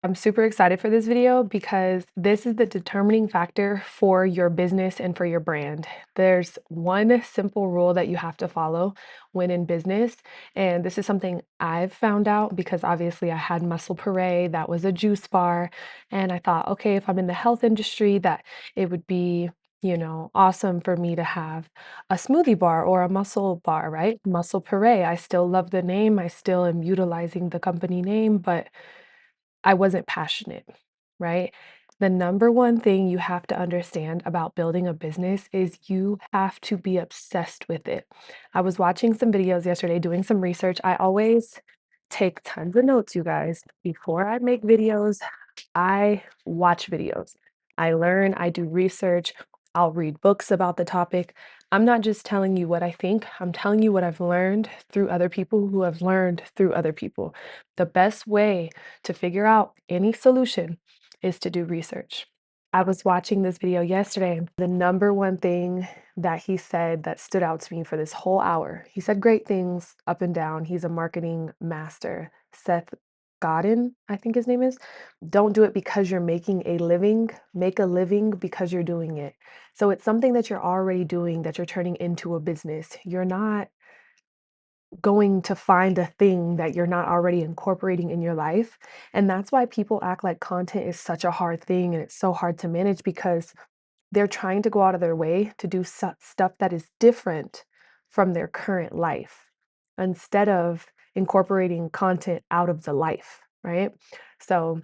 I'm super excited for this video because this is the determining factor for your business and for your brand. There's one simple rule that you have to follow when in business, and this is something I've found out because obviously I had Muscle Parade, that was a juice bar, and I thought, okay, if I'm in the health industry, that it would be, awesome for me to have a smoothie bar or a muscle bar, right? Muscle Parade. I still love the name. I still am utilizing the company name, but I wasn't passionate, right? The number one thing you have to understand about building a business is you have to be obsessed with it. I was watching some videos yesterday, doing some research. I always take tons of notes, you guys. Before I make videos, I watch videos. I learn, I do research, I'll read books about the topic. I'm not just telling you what I think, I'm telling you what I've learned through other people who have learned through other people. The best way to figure out any solution is to do research. I was watching this video yesterday. The number one thing that he said that stood out to me for this whole hour, he said great things up and down. He's a marketing master. Seth Godin, I think his name is. Don't do it because you're making a living, make a living because you're doing it. So it's something that you're already doing that you're turning into a business. You're not going to find a thing that you're not already incorporating in your life. And that's why people act like content is such a hard thing and it's so hard to manage because they're trying to go out of their way to do stuff that is different from their current life instead of incorporating content out of the life, right? So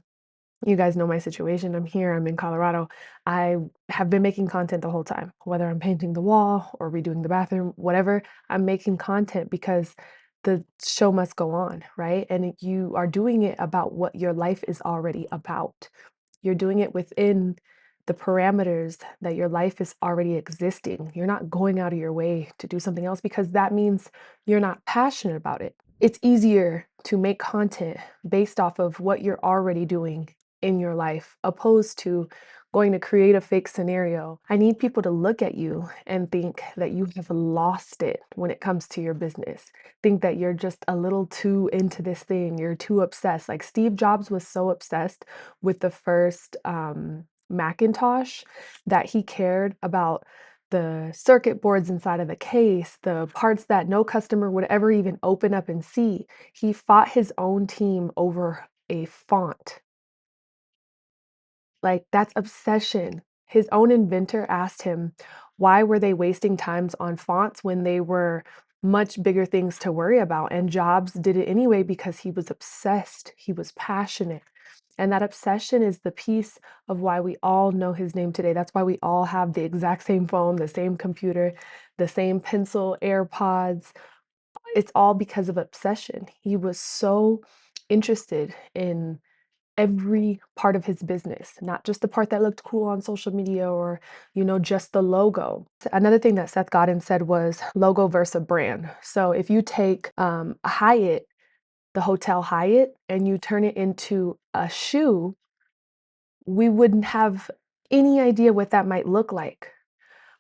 you guys know my situation. I'm here, I'm in Colorado. I have been making content the whole time, whether I'm painting the wall or redoing the bathroom, whatever, I'm making content because the show must go on, right? And you are doing it about what your life is already about. You're doing it within the parameters that your life is already existing. You're not going out of your way to do something else because that means you're not passionate about it. It's easier to make content based off of what you're already doing in your life, opposed to going to create a fake scenario. I need people to look at you and think that you have lost it when it comes to your business. Think that you're just a little too into this thing, you're too obsessed. Like Steve Jobs was so obsessed with the first Macintosh that he cared about the circuit boards inside of the case, the parts that no customer would ever even open up and see. He fought his own team over a font. Like, that's obsession. His own inventor asked him, why were they wasting times on fonts when they were much bigger things to worry about? And Jobs did it anyway because he was obsessed, he was passionate. And that obsession is the piece of why we all know his name today. That's why we all have the exact same phone, the same computer, the same pencil, AirPods. It's all because of obsession. He was so interested in every part of his business, not just the part that looked cool on social media or, just the logo. Another thing that Seth Godin said was logo versus brand. So if you take Hyatt, the Hotel Hyatt, and you turn it into a shoe, we wouldn't have any idea what that might look like.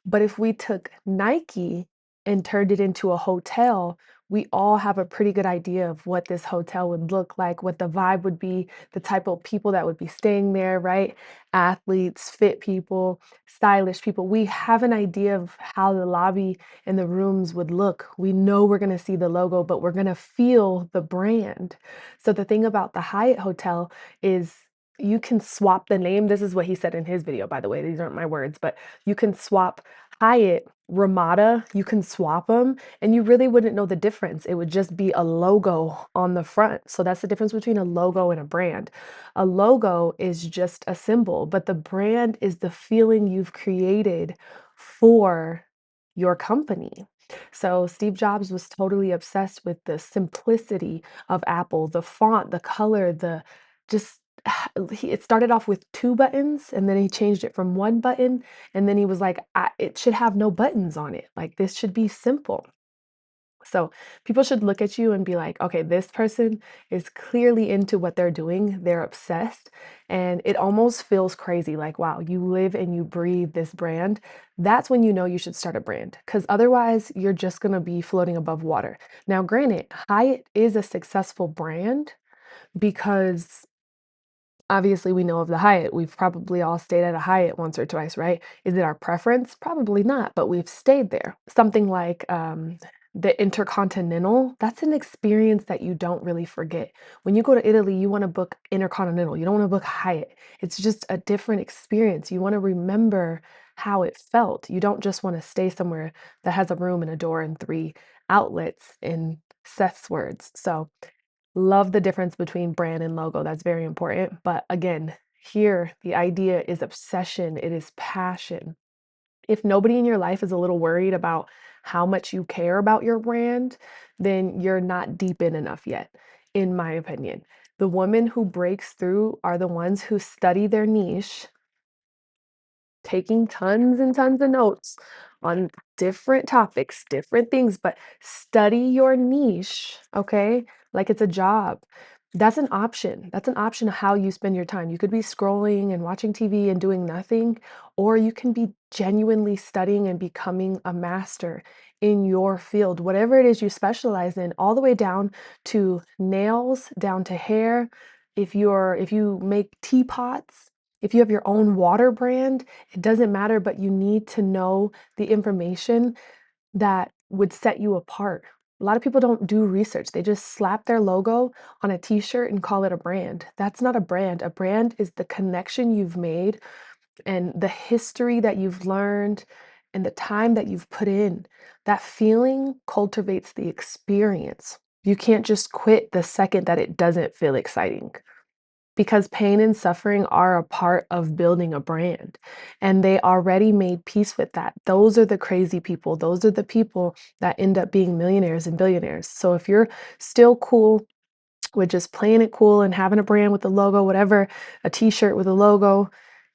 But if we took Nike and turned it into a hotel, we all have a pretty good idea of what this hotel would look like, what the vibe would be, the type of people that would be staying there, right? Athletes, fit people, stylish people. We have an idea of how the lobby and the rooms would look. We know we're going to see the logo, but we're going to feel the brand. So the thing about the Hyatt Hotel is you can swap the name. This is what he said in his video, by the way. These aren't my words, but you can swap Hyatt, Ramada, you can swap them and you really wouldn't know the difference. It would just be a logo on the front. So that's the difference between a logo and a brand. A logo is just a symbol, but the brand is the feeling you've created for your company. So Steve Jobs was totally obsessed with the simplicity of Apple, the font, the color, the just it started off with 2 buttons and then he changed it from 1 button and then he was like, it should have no buttons on it. Like this should be simple. So people should look at you and be like, okay, this person is clearly into what they're doing. They're obsessed. And it almost feels crazy. Like, wow, you live and you breathe this brand. That's when you know you should start a brand because otherwise you're just going to be floating above water. Now, granted, Hyatt is a successful brand because Obviously, we know of the Hyatt. We've probably all stayed at a Hyatt once or twice, right? Is it our preference? Probably not, but we've stayed there. Something like the Intercontinental, that's an experience that you don't really forget. When you go to Italy, you want to book Intercontinental. You don't want to book Hyatt. It's just a different experience. You want to remember how it felt. You don't just want to stay somewhere that has a room and a door and three outlets in Seth's words. So, love the difference between brand and logo. That's very important. But again, here the idea is obsession, it is passion. If nobody in your life is a little worried about how much you care about your brand, then you're not deep in enough yet, in my opinion. The women who breaks through are the ones who study their niche, taking tons and tons of notes on different topics, different things, but study your niche, okay? Like it's a job. That's an option. That's an option of how you spend your time. You could be scrolling and watching TV and doing nothing, or you can be genuinely studying and becoming a master in your field, whatever it is you specialize in, all the way down to nails, down to hair. If you make teapots, if you have your own water brand, it doesn't matter, but you need to know the information that would set you apart. A lot of people don't do research. They just slap their logo on a t-shirt and call it a brand. That's not a brand. A brand is the connection you've made and the history that you've learned and the time that you've put in. That feeling cultivates the experience. You can't just quit the second that it doesn't feel exciting because pain and suffering are a part of building a brand and they already made peace with that. Those are the crazy people. Those are the people that end up being millionaires and billionaires. So if you're still cool with just playing it cool and having a brand with a logo, whatever, a t-shirt with a logo,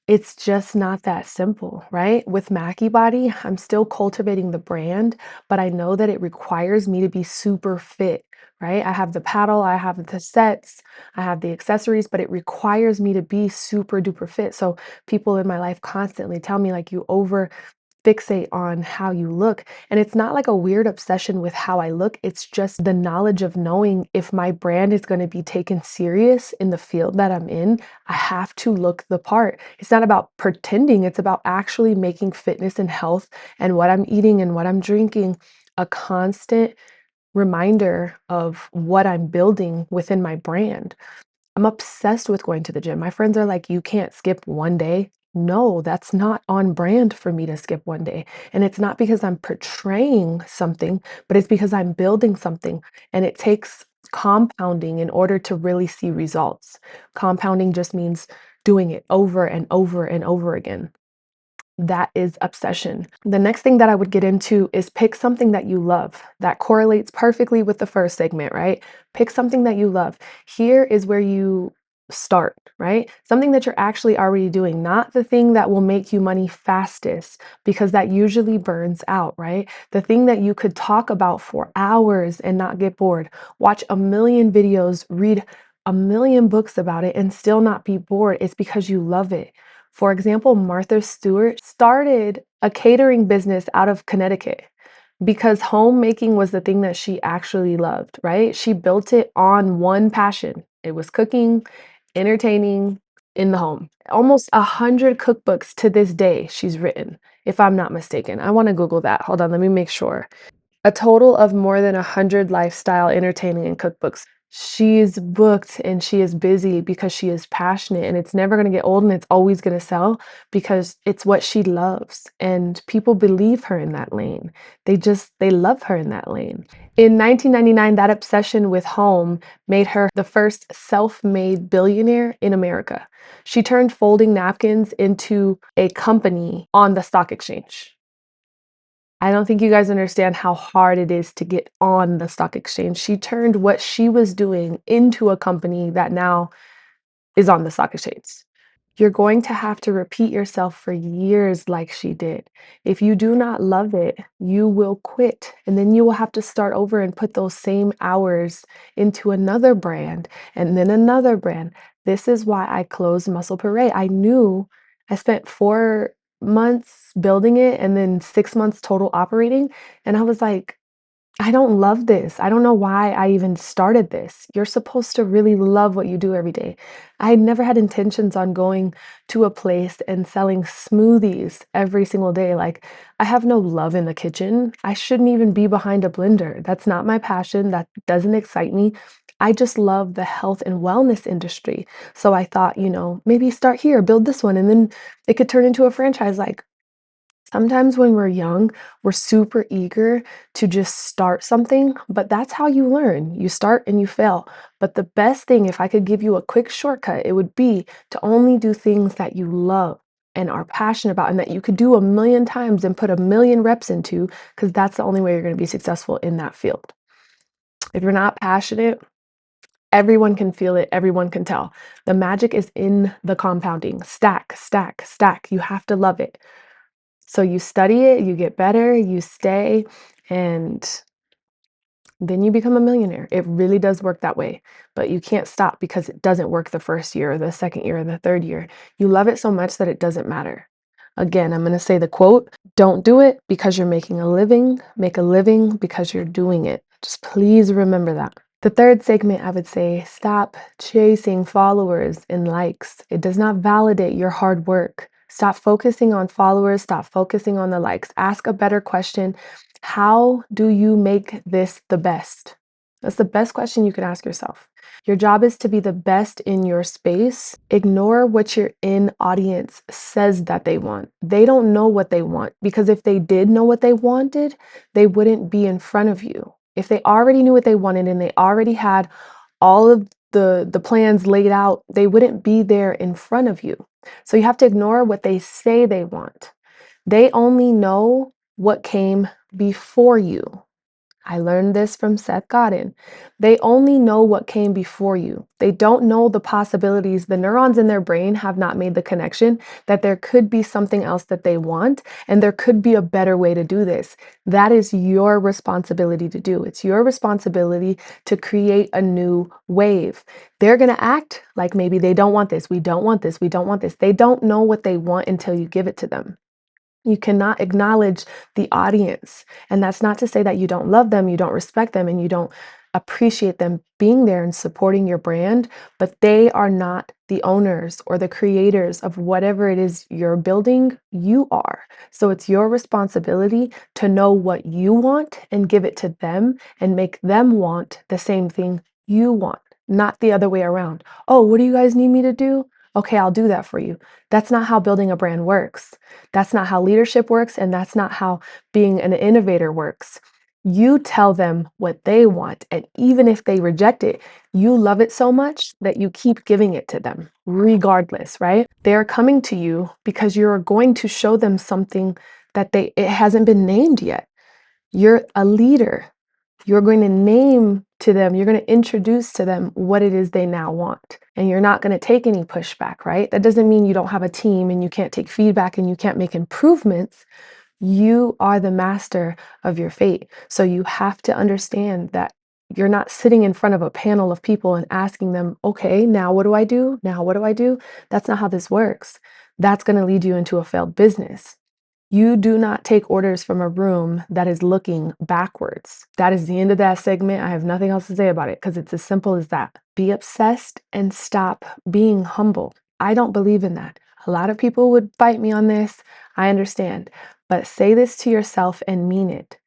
it's just not that simple, right? With Mackie Body, I'm still cultivating the brand, but I know that it requires me to be super fit, right? I have the paddle, I have the sets, I have the accessories, but it requires me to be super duper fit. So people in my life constantly tell me like you over fixate on how you look. And it's not like a weird obsession with how I look. It's just the knowledge of knowing if my brand is going to be taken serious in the field that I'm in, I have to look the part. It's not about pretending, it's about actually making fitness and health and what I'm eating and what I'm drinking a constant reminder of what I'm building within my brand. I'm obsessed with going to the gym. My friends are like, you can't skip one day. No, that's not on brand for me to skip one day. And it's not because I'm portraying something, but it's because I'm building something. And it takes compounding in order to really see results. Compounding just means doing it over and over and over again. That is obsession. The next thing that I would get into is pick something that you love. That correlates perfectly with the first segment, right? Pick something that you love. Here is where you start, right? Something that you're actually already doing, not the thing that will make you money fastest, because that usually burns out, right? The thing that you could talk about for hours and not get bored, watch a million videos, read a million books about it and still not be bored. It's because you love it. For example, Martha Stewart started a catering business out of Connecticut because homemaking was the thing that she actually loved, right? She built it on one passion. It was cooking, entertaining in the home. Almost 100 cookbooks to this day she's written, if I'm not mistaken. I want to Google that. Hold on, let me make sure. A total of more than 100 lifestyle, entertaining, and cookbooks. She's booked and she is busy because she is passionate and it's never going to get old and it's always going to sell because it's what she loves and people believe her in that lane. They love her in that lane. In 1999, that obsession with home made her the first self-made billionaire in America. She turned folding napkins into a company on the stock exchange. I don't think you guys understand how hard it is to get on the stock exchange. She turned what she was doing into a company that now is on the stock exchange. You're going to have to repeat yourself for years like she did. If you do not love it, you will quit. And then you will have to start over and put those same hours into another brand and then another brand. This is why I closed Muscle Parade. I knew I spent 4 months building it and then 6 months total operating. And I was like, I don't love this. I don't know why I even started this. You're supposed to really love what you do every day. I never had intentions on going to a place and selling smoothies every single day. Like, I have no love in the kitchen. I shouldn't even be behind a blender. That's not my passion. That doesn't excite me. I just love the health and wellness industry. So I thought, maybe start here, build this one, and then it could turn into a franchise. Like, sometimes when we're young, we're super eager to just start something, but that's how you learn. You start and you fail. But the best thing, if I could give you a quick shortcut, it would be to only do things that you love and are passionate about and that you could do a million times and put a million reps into, because that's the only way you're going to be successful in that field. If you're not passionate, everyone can feel it, everyone can tell. The magic is in the compounding. Stack, stack, stack. You have to love it. So you study it, you get better, you stay, and then you become a millionaire. It really does work that way. But you can't stop because it doesn't work the first year or the second year or the third year. You love it so much that it doesn't matter. Again, I'm going to say the quote, don't do it because you're making a living, make a living because you're doing it. Just please remember that. The third segment, I would say, stop chasing followers and likes. It does not validate your hard work. Stop focusing on followers, stop focusing on the likes. Ask a better question. How do you make this the best? That's the best question you can ask yourself. Your job is to be the best in your space. Ignore what your in audience says that they want. They don't know what they want, because if they did know what they wanted, they wouldn't be in front of you. If they already knew what they wanted and they already had all of the plans laid out, they wouldn't be there in front of you. So you have to ignore what they say they want. They only know what came before you. I learned this from Seth Godin. They only know what came before you. They don't know the possibilities. The neurons in their brain have not made the connection that there could be something else that they want, and there could be a better way to do this. That is your responsibility to do. It's your responsibility to create a new wave. They're going to act like maybe they don't want this. We don't want this. We don't want this. They don't know what they want until you give it to them. You cannot acknowledge the audience. And that's not to say that you don't love them, you don't respect them, and you don't appreciate them being there and supporting your brand, but they are not the owners or the creators of whatever it is you're building. You are. So it's your responsibility to know what you want and give it to them and make them want the same thing you want, not the other way around. Oh, what do you guys need me to do? Okay, I'll do that for you. That's not how building a brand works. That's not how leadership works, and that's not how being an innovator works. You tell them what they want, and even if they reject it, you love it so much that you keep giving it to them, regardless, right? They're coming to you because you're going to show them something that it hasn't been named yet. You're a leader. You're going to name to them, you're going to introduce to them what it is they now want. And you're not going to take any pushback, right? That doesn't mean you don't have a team and you can't take feedback and you can't make improvements. You are the master of your fate. So you have to understand that you're not sitting in front of a panel of people and asking them, okay, now what do I do? Now what do I do? That's not how this works. That's going to lead you into a failed business. You do not take orders from a room that is looking backwards. That is the end of that segment. I have nothing else to say about it because it's as simple as that. Be obsessed and stop being humble. I don't believe in that. A lot of people would fight me on this. I understand. But say this to yourself and mean it.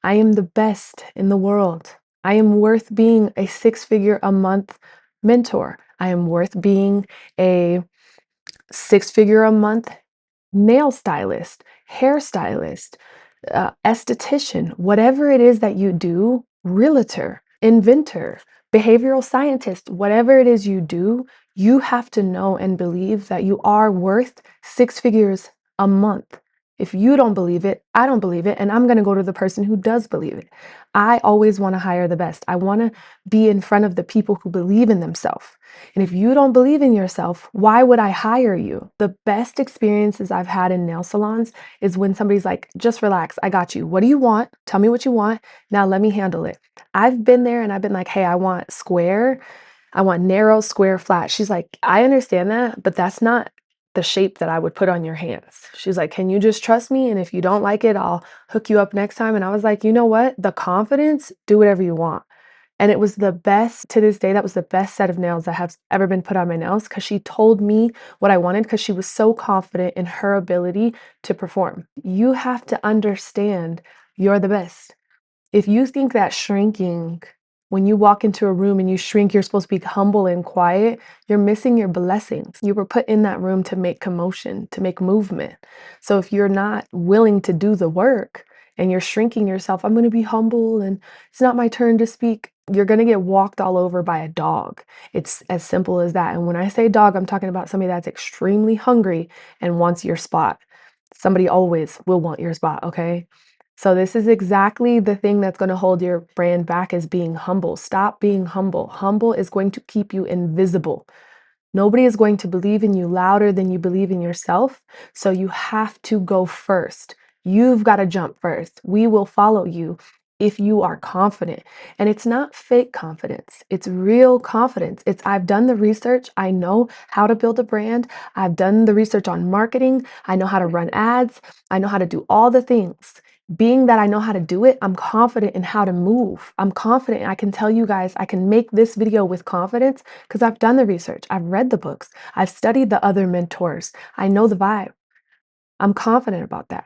I am the best in the world. I am worth being a 6-figure a month mentor. I am worth being a 6-figure a month nail stylist, hairstylist, esthetician, whatever it is that you do, realtor, inventor, behavioral scientist, whatever it is you do, you have to know and believe that you are worth 6 figures a month. If you don't believe it, I don't believe it, and I'm going to go to the person who does believe it. I always want to hire the best. I want to be in front of the people who believe in themselves. And if you don't believe in yourself, why would I hire you? The best experiences I've had in nail salons is when somebody's like, just relax, I got you. What do you want? Tell me what you want. Now let me handle it. I've been there and I've been like, hey, I want square. I want narrow, square, flat. She's like, I understand that, but that's not the shape that I would put on your hands. She's like, "Can you just trust me? And if you don't like it, I'll hook you up next time." And I was like, "You know what? The confidence, do whatever you want." And it was the best to this day, that was the best set of nails that have ever been put on my nails because she told me what I wanted because she was so confident in her ability to perform. You have to understand you're the best. If you think that shrinking, when you walk into a room and you shrink, you're supposed to be humble and quiet, you're missing your blessings. You were put in that room to make commotion, to make movement. So if you're not willing to do the work and you're shrinking yourself, I'm going to be humble and it's not my turn to speak, you're going to get walked all over by a dog. It's as simple as that. And when I say dog, I'm talking about somebody that's extremely hungry and wants your spot. Somebody always will want your spot, okay? So this is exactly the thing that's going to hold your brand back is being humble. Stop being humble. Humble is going to keep you invisible. Nobody is going to believe in you louder than you believe in yourself. So you have to go first. You've got to jump first. We will follow you if you are confident. And it's not fake confidence, it's real confidence. It's I've done the research. I know how to build a brand. I've done the research on marketing. I know how to run ads. I know how to do all the things. Being that I know how to do it, I'm confident in how to move. I'm confident. I can tell you guys, I can make this video with confidence because I've done the research. I've read the books. I've studied the other mentors. I know the vibe. I'm confident about that.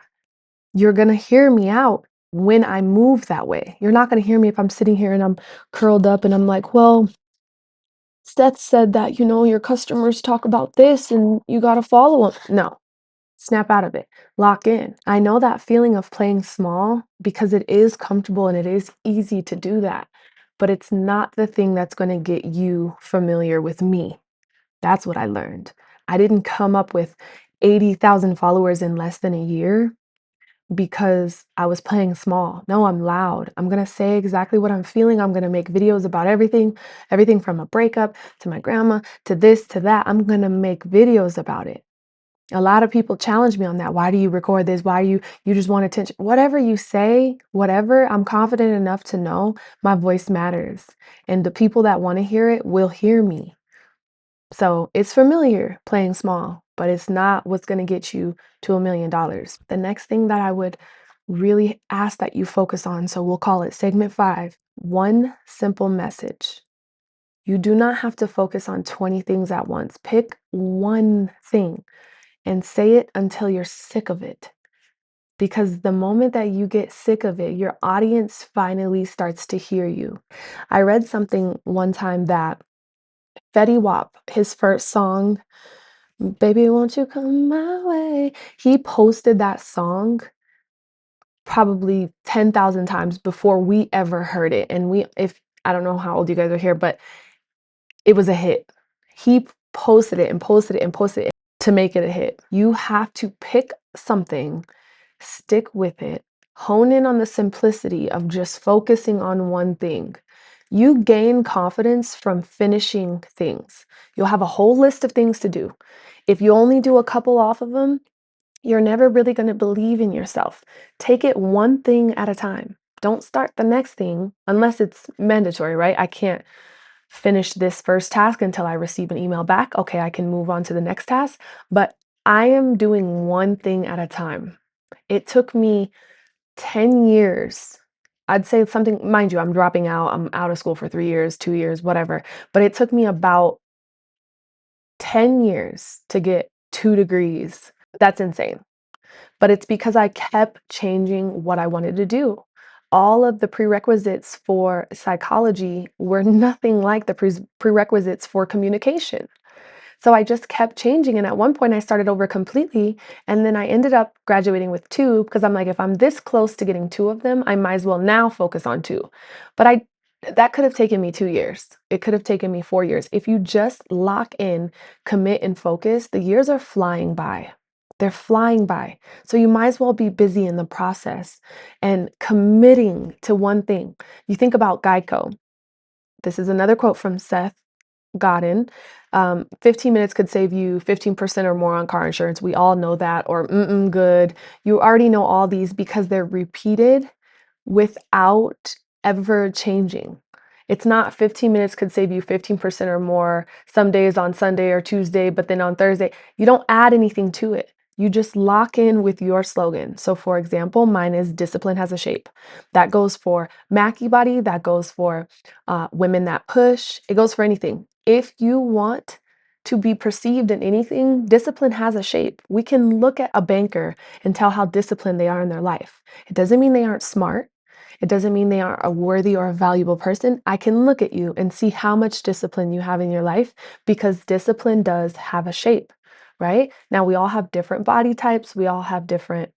You're going to hear me out when I move that way. You're not going to hear me if I'm sitting here and I'm curled up and I'm like, well, Seth said that, your customers talk about this and you got to follow them. No, snap out of it, lock in. I know that feeling of playing small because it is comfortable and it is easy to do that, but it's not the thing that's going to get you familiar with me. That's what I learned. I didn't come up with 80,000 followers in less than a year because I was playing small. No, I'm loud. I'm going to say exactly what I'm feeling. I'm going to make videos about everything from a breakup to my grandma to this to that. I'm going to make videos about it. A lot of people challenge me on that. Why do you record this? Why you just want attention? Whatever you say, whatever, I'm confident enough to know my voice matters. And the people that want to hear it will hear me. So it's familiar playing small, but it's not what's going to get you to $1 million. The next thing that I would really ask that you focus on, so we'll call it segment 5, one simple message. You do not have to focus on 20 things at once. Pick one thing and say it until you're sick of it. Because the moment that you get sick of it, your audience finally starts to hear you. I read something one time that Fetty Wap, his first song, Baby Won't You Come My Way, he posted that song probably 10,000 times before we ever heard it. And if I don't know how old you guys are here, but it was a hit. He posted it and posted it and posted it to make it a hit. You have to pick something, stick with it, hone in on the simplicity of just focusing on one thing. You gain confidence from finishing things. You'll have a whole list of things to do. If you only do a couple off of them, you're never really going to believe in yourself. Take it one thing at a time. Don't start the next thing unless it's mandatory, right? I can't finish this first task until I receive an email back. Okay, I can move on to the next task, but I am doing one thing at a time. It took me 10 years. I'd say something, mind you, I'm dropping out. I'm out of school for 3 years, 2 years, whatever. But it took me about 10 years to get 2 degrees. That's insane. But it's because I kept changing what I wanted to do. All of the prerequisites for psychology were nothing like the prerequisites for communication. So I just kept changing. And at one point, I started over completely. And then I ended up graduating with 2 because I'm like, if I'm this close to getting 2 of them, I might as well now focus on 2. But that could have taken me 2 years. It could have taken me 4 years. If you just lock in, commit, and focus, the years are flying by. They're flying by. So you might as well be busy in the process and committing to one thing. You think about Geico. This is another quote from Seth Godin. 15 minutes could save you 15% or more on car insurance. We all know that. Or good. You already know all these because they're repeated without ever changing. It's not 15 minutes could save you 15% or more some days on Sunday or Tuesday, but then on Thursday, you don't add anything to it. You just lock in with your slogan. So, for example, mine is discipline has a shape. That goes for Mackie Body, that goes for women that push, it goes for anything. If you want to be perceived in anything, discipline has a shape. We can look at a banker and tell how disciplined they are in their life. It doesn't mean they aren't smart. It doesn't mean they aren't a worthy or a valuable person. I can look at you and see how much discipline you have in your life because discipline does have a shape, right? Now, we all have different body types. We all have different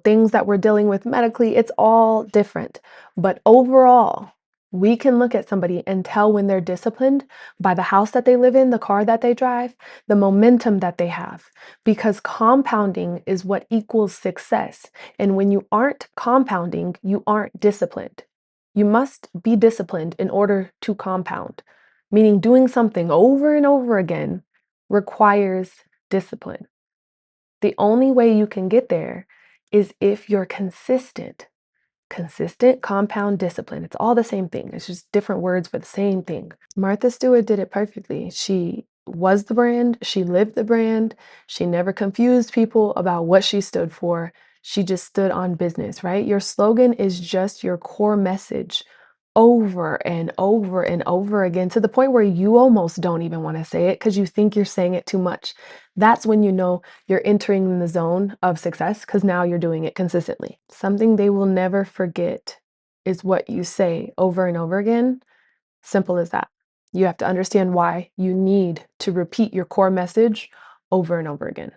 things that we're dealing with medically, it's all different. But overall, we can look at somebody and tell when they're disciplined by the house that they live in, the car that they drive, the momentum that they have, because compounding is what equals success. And when you aren't compounding, you aren't disciplined. You must be disciplined in order to compound, meaning doing something over and over again requires discipline. The only way you can get there is if you're consistent. Consistent, compound, discipline. It's all the same thing. It's just different words for the same thing. Martha Stewart did it perfectly. She was the brand, she lived the brand, she never confused people about what she stood for. She just stood on business, right? Your slogan is just your core message over and over and over again to the point where you almost don't even want to say it because you think you're saying it too much. That's when you know you're entering the zone of success because now you're doing it consistently. Something they will never forget is what you say over and over again. Simple as that. You have to understand why you need to repeat your core message over and over again.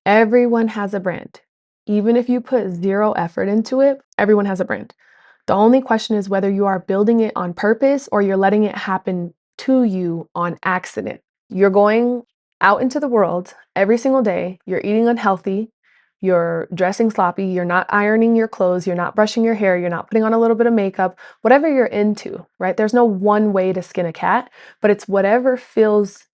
Everyone has a brand. Even if you put zero effort into it, everyone has a brand. The only question is whether you are building it on purpose or you're letting it happen to you on accident. You're going out into the world every single day, you're eating unhealthy, you're dressing sloppy, you're not ironing your clothes, you're not brushing your hair, you're not putting on a little bit of makeup, whatever you're into, right? There's no one way to skin a cat, but it's whatever feels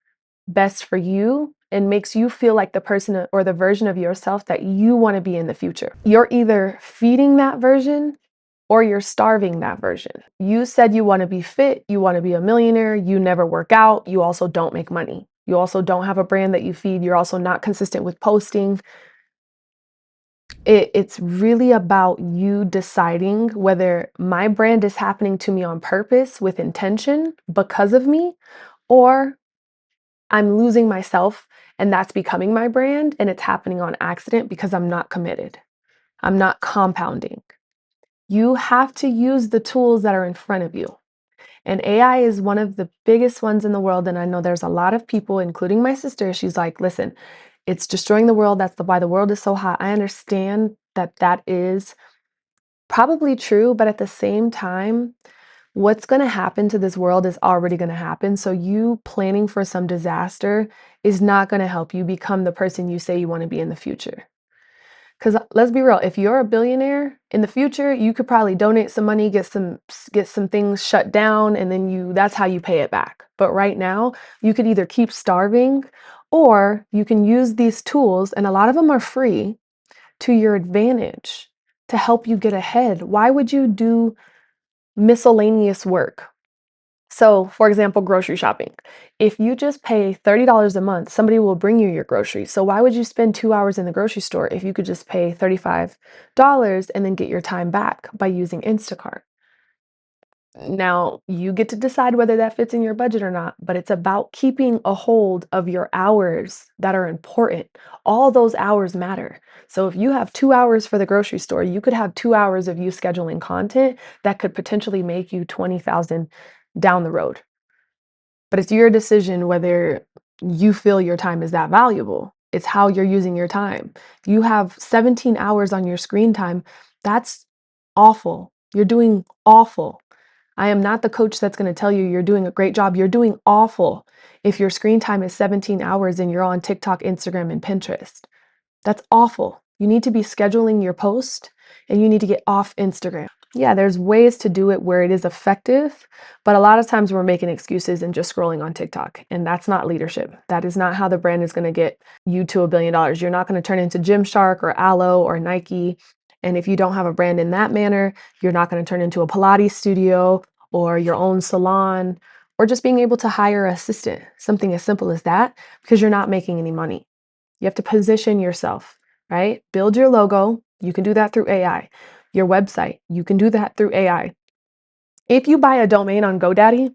best for you and makes you feel like the person or the version of yourself that you want to be in the future. You're either feeding that version or you're starving that version. You said you want to be fit, you want to be a millionaire, you never work out, you also don't make money. You also don't have a brand that you feed, you're also not consistent with posting. It's really about you deciding whether my brand is happening to me on purpose with intention because of me, or I'm losing myself and that's becoming my brand and it's happening on accident because I'm not committed. I'm not compounding. You have to use the tools that are in front of you. And AI is one of the biggest ones in the world. And I know there's a lot of people, including my sister, she's like, listen, it's destroying the world. That's why the world is so hot. I understand that that is probably true, but at the same time, what's going to happen to this world is already going to happen. So you planning for some disaster is not going to help you become the person you say you want to be in the future. Because let's be real, if you're a billionaire in the future, you could probably donate some money, get some things shut down, and then that's how you pay it back. But right now, you could either keep starving or you can use these tools, and a lot of them are free, to your advantage to help you get ahead. Why would you do miscellaneous work? So, for example, grocery shopping. If you just pay $30 a month, somebody will bring you your groceries. So, why would you spend 2 hours in the grocery store if you could just pay $35 and then get your time back by using Instacart? Now, you get to decide whether that fits in your budget or not, but it's about keeping a hold of your hours that are important. All those hours matter. So if you have 2 hours for the grocery store, you could have 2 hours of you scheduling content that could potentially make you 20,000 down the road. But it's your decision whether you feel your time is that valuable. It's how you're using your time. If you have 17 hours on your screen time, that's awful. You're doing awful. I am not the coach that's going to tell you you're doing a great job. You're doing awful if your screen time is 17 hours and you're on TikTok, Instagram, and Pinterest. That's awful. You need to be scheduling your post and you need to get off Instagram. Yeah, there's ways to do it where it is effective, but a lot of times we're making excuses and just scrolling on TikTok, and that's not leadership. That is not how the brand is going to get you to $1 billion. You're not going to turn into Gymshark or Aloe or Nike. And if you don't have a brand in that manner, you're not going to turn into a Pilates studio or your own salon, or just being able to hire an assistant, something as simple as that, because you're not making any money. You have to position yourself, right? Build your logo. You can do that through AI. Your website, you can do that through AI. If you buy a domain on GoDaddy,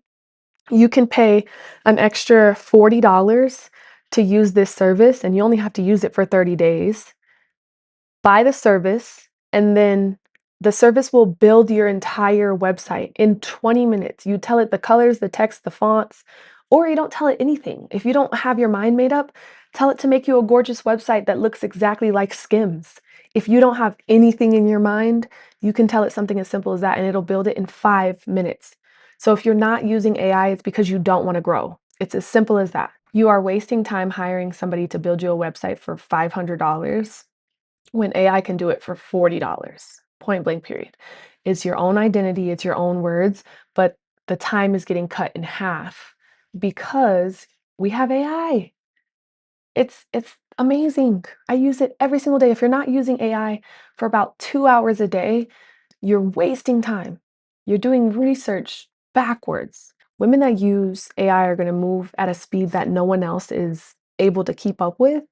you can pay an extra $40 to use this service, and you only have to use it for 30 days. Buy the service, and then the service will build your entire website in 20 minutes. You tell it the colors, the text, the fonts, or you don't tell it anything. If you don't have your mind made up, tell it to make you a gorgeous website that looks exactly like Skims. If you don't have anything in your mind, you can tell it something as simple as that, and it'll build it in 5 minutes. So if you're not using AI, it's because you don't want to grow. It's as simple as that. You are wasting time hiring somebody to build you a website for $500 when AI can do it for $40, point blank, period. It's your own identity, it's your own words, but the time is getting cut in half because we have AI. It's amazing. I use it every single day. If you're not using AI for about 2 hours a day, you're wasting time. You're doing research backwards. Women that use AI are going to move at a speed that no one else is able to keep up with.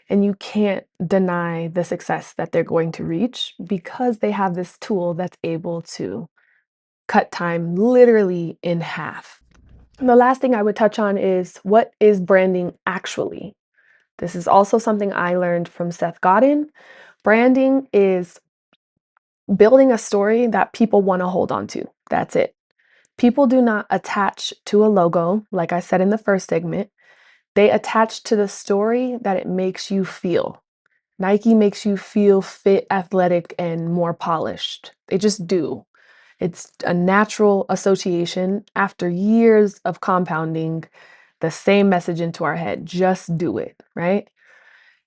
And you can't deny the success that they're going to reach because they have this tool that's able to cut time literally in half. And the last thing I would touch on is, what is branding actually? This is also something I learned from Seth Godin. Branding is building a story that people want to hold on to. That's it. People do not attach to a logo, like I said in the first segment. They attach to the story that it makes you feel. Nike makes you feel fit, athletic, and more polished. They just do. It's a natural association after years of compounding the same message into our head. Just do it, right?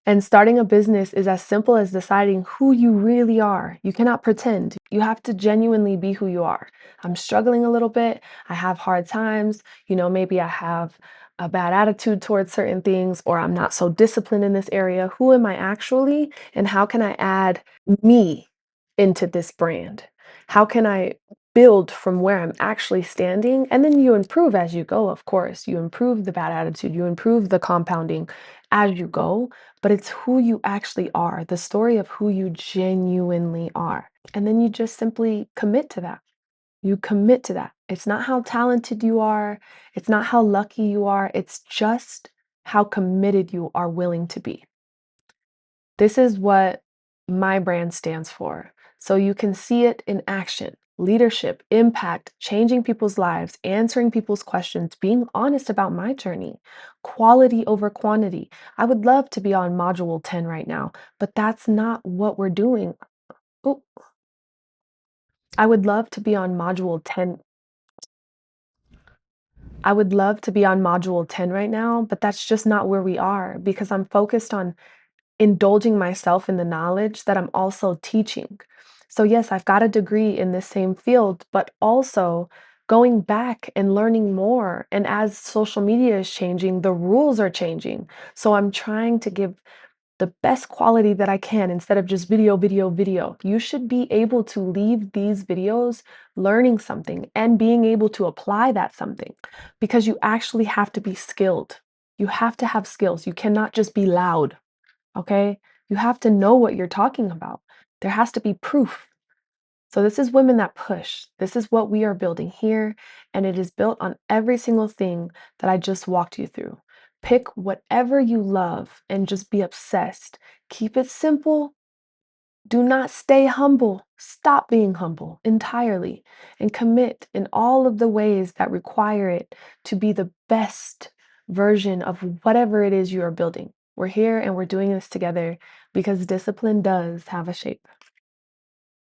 And starting a business is as simple as deciding who you really are. You cannot pretend. You have to genuinely be who you are. I'm struggling a little bit. I have hard times. Maybe I have a bad attitude towards certain things, or I'm not so disciplined in this area. Who am I actually? And how can I add me into this brand? How can I build from where I'm actually standing? And then you improve as you go, of course. You improve the bad attitude, you improve the compounding as you go, but it's who you actually are, the story of who you genuinely are. And then you just simply commit to that. You commit to that. It's not how talented you are, it's not how lucky you are, it's just how committed you are willing to be. This is what my brand stands for. So you can see it in action: leadership, impact, changing people's lives, answering people's questions, being honest about my journey, quality over quantity. I would love to be on module 10 right now, but that's not what we're doing. Ooh, I would love to be on module 10. I would love to be on module 10 right now, but that's just not where we are because I'm focused on indulging myself in the knowledge that I'm also teaching. So, yes, I've got a degree in this same field, but also going back and learning more. And as social media is changing, the rules are changing. So, I'm trying to give the best quality that I can instead of just video, video, video. You should be able to leave these videos learning something and being able to apply that something, because you actually have to be skilled. You have to have skills. You cannot just be loud. Okay? You have to know what you're talking about. There has to be proof. So, this is Women That Push. This is what we are building here, and it is built on every single thing that I just walked you through. Pick whatever you love and just be obsessed. Keep it simple. Do not stay humble. Stop being humble entirely and commit in all of the ways that require it to be the best version of whatever it is you are building. We're here and we're doing this together because discipline does have a shape.